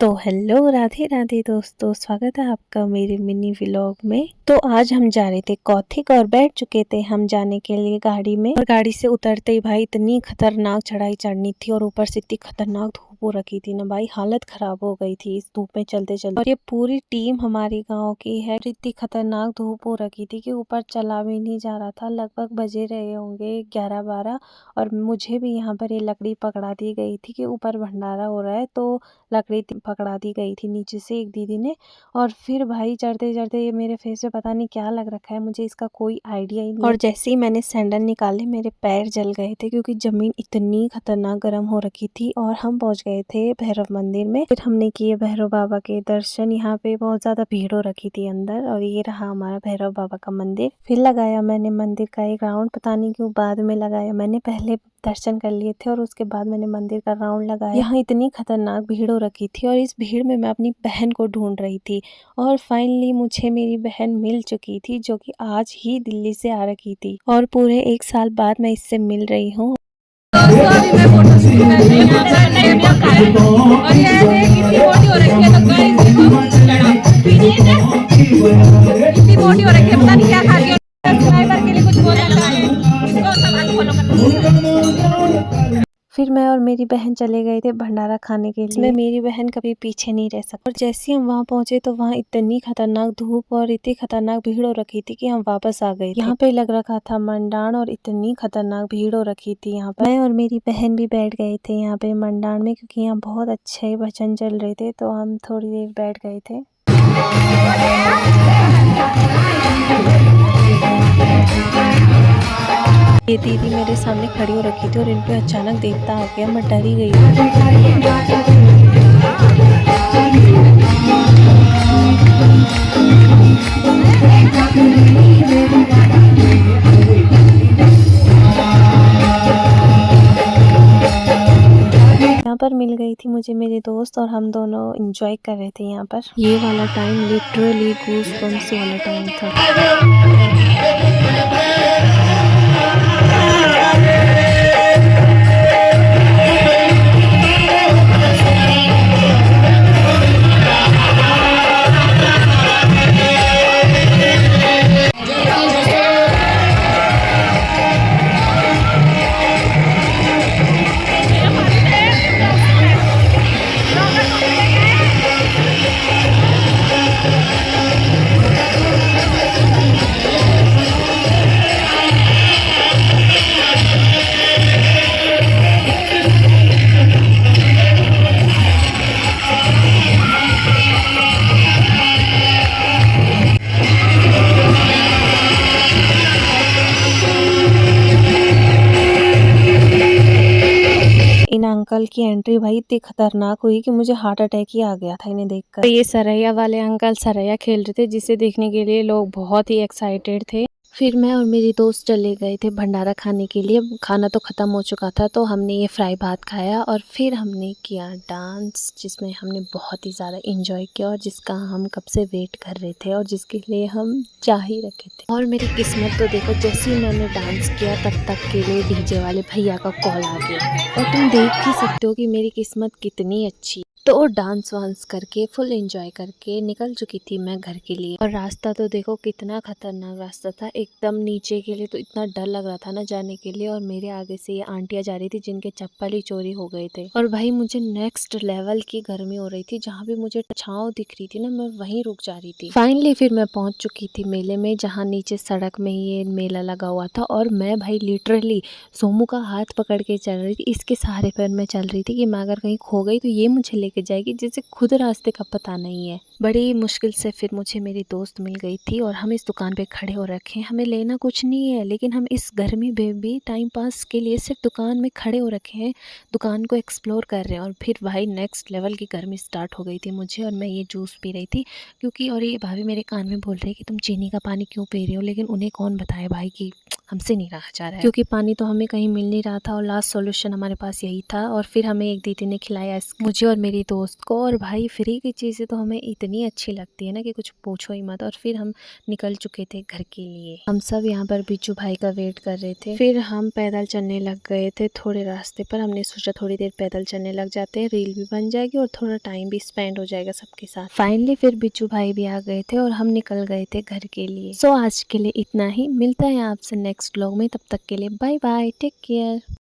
तो हेलो राधे राधे दोस्तों, स्वागत है आपका मेरे मिनी व्लॉग में। तो आज हम जा रहे थे कौथिग और बैठ चुके थे हम जाने के लिए गाड़ी में। और गाड़ी से उतरते ही भाई इतनी खतरनाक चढ़ाई चढ़नी थी और ऊपर से इतनी खतरनाक धूप हो रखी थी ना भाई, हालत खराब हो गई थी इस धूप में चलते चलते। और ये पूरी टीम हमारी गाँव की है। इतनी खतरनाक धूप हो रखी थी कि ऊपर चला भी नहीं जा रहा था। लगभग बजे रहे होंगे 11-12 और मुझे भी यहाँ पर ये लकड़ी पकड़ा दी गई थी कि ऊपर भंडारा हो रहा है, तो लकड़ी पकड़ा दी गई थी नीचे से एक दीदी ने। और फिर भाई चढ़ते चढ़ते ये मेरे फेस पे पता नहीं क्या लग रखा है, मुझे इसका कोई आइडिया ही नहीं। और जैसे ही मैंने सैंडल निकाले मेरे पैर जल गए थे क्योंकि जमीन इतनी खतरनाक गर्म हो रखी थी। और हम पहुंच गए थे भैरव मंदिर में। फिर हमने किए भैरव बाबा के दर्शन। यहाँ पे बहुत ज्यादा भीड़ हो रखी थी अंदर। और ये रहा हमारा भैरव बाबा का मंदिर। फिर लगाया मैंने मंदिर का एक राउंड, पता नहीं क्यों बाद में लगाया, मैंने पहले दर्शन कर लिए थे और उसके बाद मैंने मंदिर का राउंड लगाया। यहाँ इतनी खतरनाक भीड़ हो रखी थी और इस भीड़ में मैं अपनी बहन को ढूंढ रही थी। और फाइनली मुझे मेरी बहन मिल चुकी थी जो कि आज ही दिल्ली से आ रखी थी और पूरे 1 साल बाद मैं इससे मिल रही हूँ। फिर मैं और मेरी बहन चले गए थे भंडारा खाने के लिए। इसमें मेरी बहन कभी पीछे नहीं रह सकती। और जैसे हम वहाँ पहुंचे तो वहाँ इतनी खतरनाक धूप और इतनी खतरनाक भीड़ हो रखी थी कि हम वापस आ गए। यहाँ पे लग रखा था मंडाण और इतनी खतरनाक भीड़ हो रखी थी। यहाँ पर मैं और मेरी बहन भी बैठ गए थे यहाँ पे मंडाण में, क्योंकि यहाँ बहुत अच्छे भजन चल रहे थे, तो हम थोड़ी देर बैठ गए थे। ये दीदी मेरे सामने खड़ी हो रखी थी और इन पे अचानक देवता आ गया, मैं डर ही गई। यहाँ पर मिल गई थी मुझे मेरी दोस्त और हम दोनों एंजॉय कर रहे थे। यहाँ पर ये वाला टाइम लिटरली गूज़बम्प्स वाला टाइम था। इन अंकल की एंट्री भाई इतनी खतरनाक हुई कि मुझे हार्ट अटैक ही आ गया था इन्हें देखकर। तो ये सरैया वाले अंकल सरैया खेल रहे थे, जिसे देखने के लिए लोग बहुत ही एक्साइटेड थे। फिर मैं और मेरी दोस्त चले गए थे भंडारा खाने के लिए। खाना तो ख़त्म हो चुका था, तो हमने ये फ्राई भात खाया और फिर हमने किया डांस, जिसमें हमने बहुत ही ज़्यादा इंजॉय किया और जिसका हम कब से वेट कर रहे थे और जिसके लिए हम चाह ही रखे थे। और मेरी किस्मत तो देखो, जैसे ही मैंने डांस किया तब तक के लिए डीजे वाले भैया का कॉल आ गया। और तुम देख ही सकते हो कि मेरी किस्मत कितनी अच्छी। तो डांस वांस करके फुल एंजॉय करके निकल चुकी थी मैं घर के लिए। और रास्ता तो देखो कितना खतरनाक रास्ता था, एकदम नीचे के लिए तो इतना डर लग रहा था ना जाने के लिए। और मेरे आगे से ये आंटियां जा रही थी जिनके चप्पल ही चोरी हो गए थे। और भाई मुझे नेक्स्ट लेवल की गर्मी हो रही थी, जहाँ भी मुझे छाँव दिख रही थी ना मैं वहीं रुक जा रही थी। फाइनली फिर मैं पहुंच चुकी थी मेले में, जहाँ नीचे सड़क में ये मेला लगा हुआ था। और मैं भाई लिटरली सोमू का हाथ पकड़ के चल रही थी, इसके सहारे पर मैं चल रही थी कि मैं अगर कहीं खो गई तो ये मुझे लेके जाएगी, जिसे खुद रास्ते का पता नहीं है। बड़ी मुश्किल से फिर मुझे मेरी दोस्त मिल गई थी और हम इस दुकान पे खड़े हो रखे हैं। हमें लेना कुछ नहीं है, लेकिन हम इस गर्मी में भी टाइम पास के लिए सिर्फ दुकान में खड़े हो रखे हैं, दुकान को एक्सप्लोर कर रहे हैं। और फिर भाई नेक्स्ट लेवल की गर्मी स्टार्ट हो गई थी मुझे, और मैं ये जूस पी रही थी क्योंकि, और ये भाभी मेरे कान में बोल रही है कि तुम चीनी का पानी क्यों पी रही हो, लेकिन उन्हें कौन बताए भाई कि हमसे नहीं रहा जा रहा है, क्योंकि पानी तो हमें कहीं मिल नहीं रहा था और लास्ट सॉल्यूशन हमारे पास यही था। और फिर हमें एक दीदी ने खिलाया मुझे और मेरी दोस्त को। और भाई फ्री की चीज़ें तो हमें इतनी अच्छी लगती है ना कि कुछ पूछो ही मत। और फिर हम निकल चुके थे घर के लिए। हम सब यहाँ पर बिच्छू भाई का वेट कर रहे थे। फिर हम पैदल चलने लग गए थे थोड़े रास्ते पर। हमने सोचा थोड़ी देर पैदल चलने लग जाते हैं, रील भी बन जाएगी और थोड़ा टाइम भी स्पेंड हो जाएगा सबके साथ। फाइनली फिर बिच्छू भाई भी आ गए थे और हम निकल गए थे घर के लिए। सो आज के लिए इतना ही, मिलता है आपसे नेक्स्ट व्लॉग में। तब तक के लिए बाय बाय, टेक केयर।